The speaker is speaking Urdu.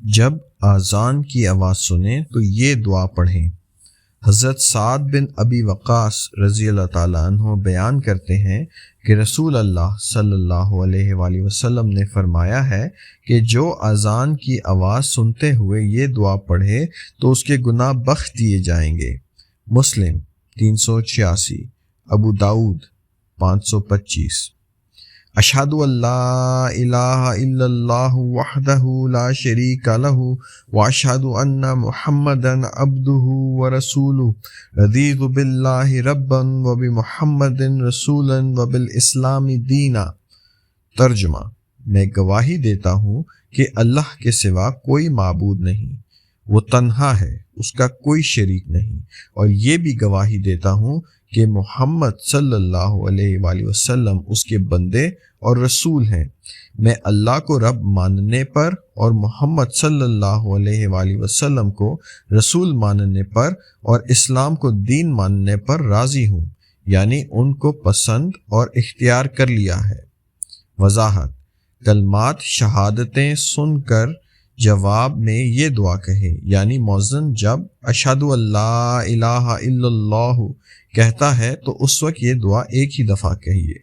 جب اذان کی آواز سنیں تو یہ دعا پڑھیں۔ حضرت سعد بن ابی وقاص رضی اللہ تعالیٰ عنہ بیان کرتے ہیں کہ رسول اللہ صلی اللہ علیہ وآلہ وسلم نے فرمایا ہے کہ جو اذان کی آواز سنتے ہوئے یہ دعا پڑھے تو اس کے گناہ بخش دیے جائیں گے۔ مسلم 386، ابو داؤد 525۔ اشہد ان لا الہ الا اللہ وحدہ لا شریک لہ واشہد ان محمدا عبدہ ورسولہ رضیت باللہ ربا وبمحمد رسولا وبالاسلام دینا۔ ترجمہ: میں گواہی دیتا ہوں کہ اللہ کے سوا کوئی معبود نہیں، وہ تنہا ہے، اس کا کوئی شریک نہیں، اور یہ بھی گواہی دیتا ہوں کہ محمد صلی اللہ علیہ وآلہ وسلم اس کے بندے اور رسول ہیں۔ میں اللہ کو رب ماننے پر اور محمد صلی اللہ علیہ وآلہ وسلم کو رسول ماننے پر اور اسلام کو دین ماننے پر راضی ہوں، یعنی ان کو پسند اور اختیار کر لیا ہے۔ وضاحت: کلمات شہادتیں سن کر جواب میں یہ دعا کہے، یعنی مؤذن جب اشہد ان لا الہ الا اللہ کہتا ہے تو اس وقت یہ دعا ایک ہی دفعہ کہیے۔